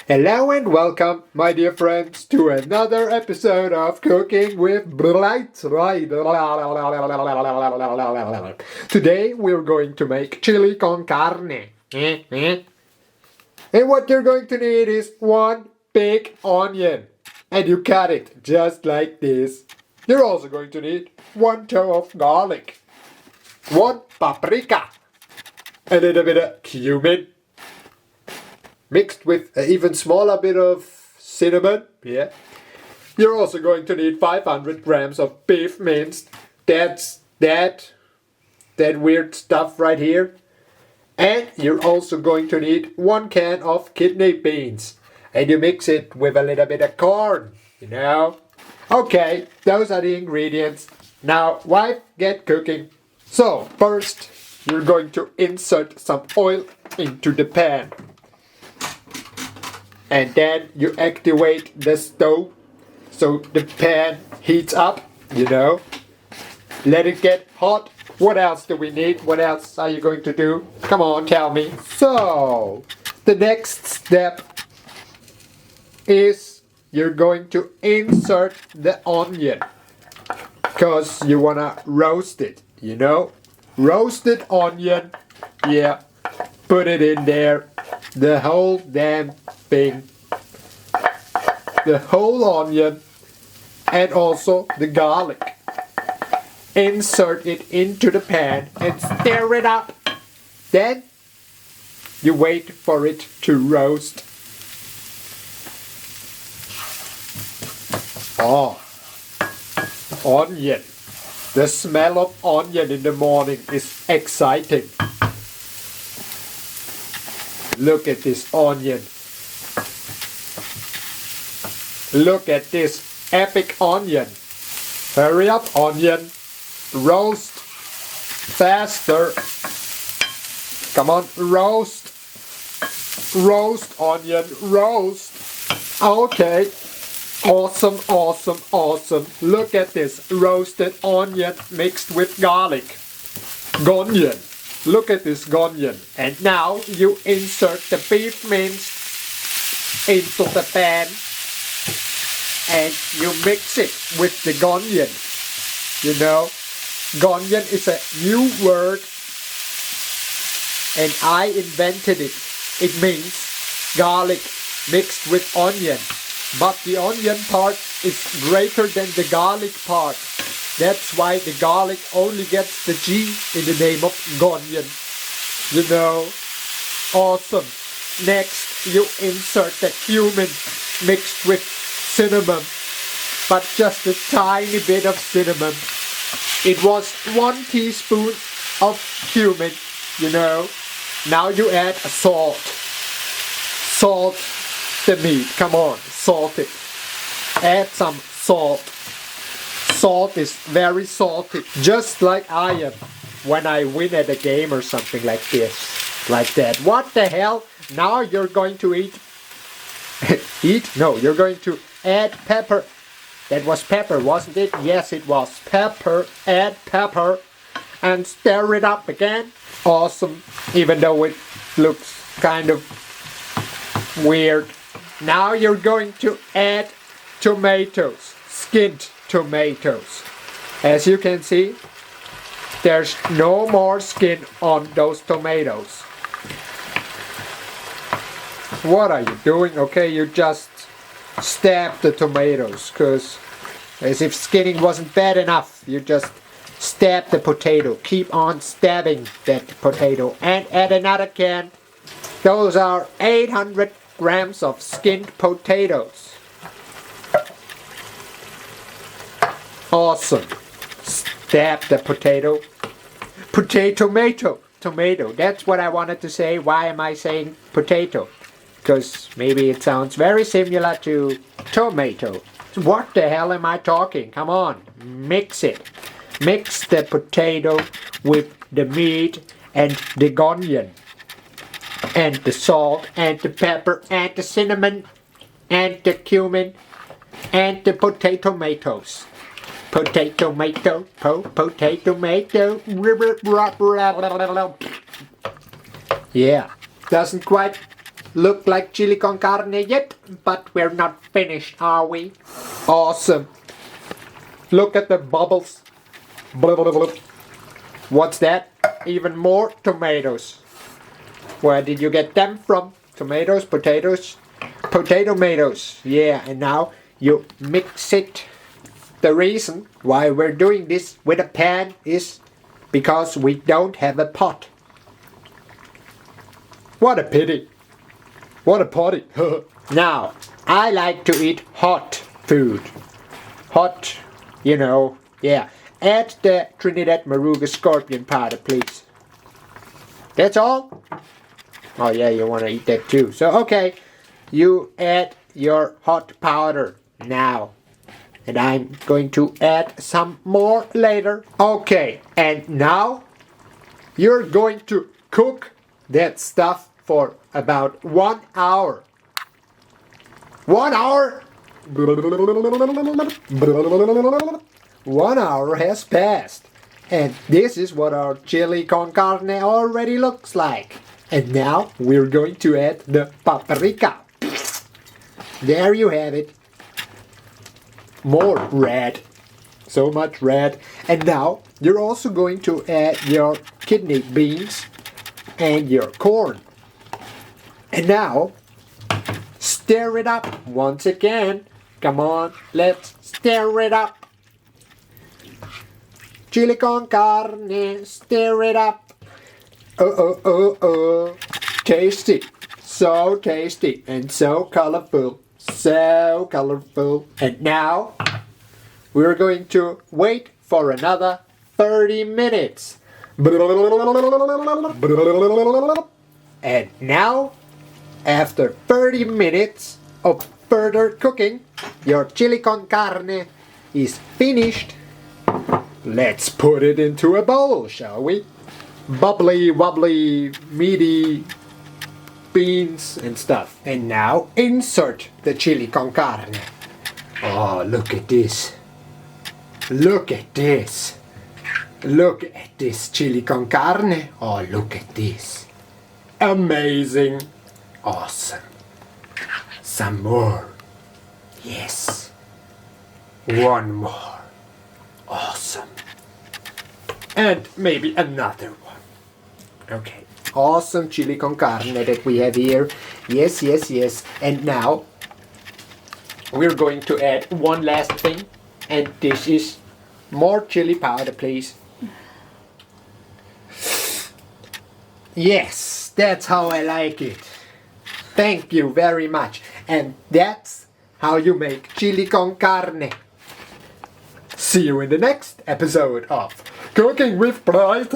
Hello and welcome, my dear friends, to another episode of Cooking with Blight. Today we're going to make chili con carne. And what you're going to need is one big onion. And you cut it just like this. You're also going to need one toe of garlic, one paprika, a little bit of cumin, mixed with an even smaller bit of cinnamon. Yeah. You're also going to need 500 grams of beef minced. That's that weird stuff right here. And you're also going to need 1 can of kidney beans. And you mix it with a little bit of corn, Okay, those are the ingredients. Now, wife, get cooking. So, first, you're going to insert some oil into the pan. And then you activate the stove so the pan heats up, Let it get hot. What else do we need? What else are you going to do? Come on, tell me. So, the next step is you're going to insert the onion. Because you want to roast it, Roasted onion. Yeah, put it in there. The whole damn thing. The whole onion. And also the garlic. Insert it into the pan and stir it up. Then you wait for it to roast. Oh, onion. The smell of onion in the morning is exciting. Look at this onion. Look at this epic onion. Hurry up, onion. Roast faster. Come on, roast. Roast, onion, roast. Okay. Awesome, awesome, awesome. Look at this roasted onion mixed with garlic. Gonion. Look at this gonion. And now you insert the beef minced into the pan. And you mix it with the gonion. Gonion is a new word. And I invented it. It means garlic mixed with onion. But the onion part is greater than the garlic part. That's why the garlic only gets the G in the name of gonion. Awesome. Next, you insert the cumin mixed with cinnamon. But just a tiny bit of cinnamon. It was 1 teaspoon of cumin, Now you add salt. Salt the meat. Come on, salt it. Add some salt. Salt is very salty, just like I am when I win at a game or something like this. Like that. What the hell? Now you're going to eat? No, you're going to add pepper. That was pepper, wasn't it? Yes, it was pepper. Add pepper and stir it up again. Awesome, even though it looks kind of weird. Now you're going to add tomatoes, skinned tomatoes. As you can see, there's no more skin on those tomatoes. What are you doing? Okay, you just stab the tomatoes, because as if skinning wasn't bad enough, you just stab the potato. Keep on stabbing that potato and add another can. Those are 800 grams of skinned potatoes. Awesome. Stab the potato. Tomato. That's what I wanted to say. Why am I saying potato? Because maybe it sounds very similar to tomato. What the hell am I talking? Come on, mix it. Mix the potato with the meat and the onion. And the salt, and the pepper, and the cinnamon, and the cumin, and the tomatoes. Potato. Yeah, doesn't quite look like chili con carne yet, but we're not finished, are we? Awesome. Look at the bubbles. Blah, blah, blah. What's that? Even more tomatoes. Where did you get them from? Tomatoes, potatoes, potato-tomatoes. Yeah, and now you mix it. The reason why we're doing this with a pan is because we don't have a pot. What a pity. What a potty. Now, I like to eat hot food. Hot, you know, yeah. Add the Trinidad Maruga scorpion powder, please. That's all? Oh yeah, you want to eat that too. So, okay, you add your hot powder now. And I'm going to add some more later. Okay, and now you're going to cook that stuff for about 1 hour. 1 hour? 1 hour has passed. And this is what our chili con carne already looks like. And now we're going to add the paprika. There you have it. More red. So much red. And now you're also going to add your kidney beans and your corn. And now stir it up once again. Come on, let's stir it up. Chili con carne, stir it up. Oh. Tasty. So tasty and so colorful. So colorful. And now we're going to wait for another 30 minutes. And now, after 30 minutes of further cooking, your chili con carne is finished. Let's put it into a bowl, shall we? Bubbly, wobbly, meaty beans and stuff. And now insert the chili con carne. Oh, look at this. Look at this. Look at this chili con carne. Oh, look at this. Amazing. Awesome. Some more. Yes. One more. Awesome. And maybe another one. Okay. Awesome chili con carne that we have here. Yes. And now we're going to add one last thing. And this is more chili powder, please. Yes, that's how I like it. Thank you very much. And that's how you make chili con carne. See you in the next episode of Cooking with Bright.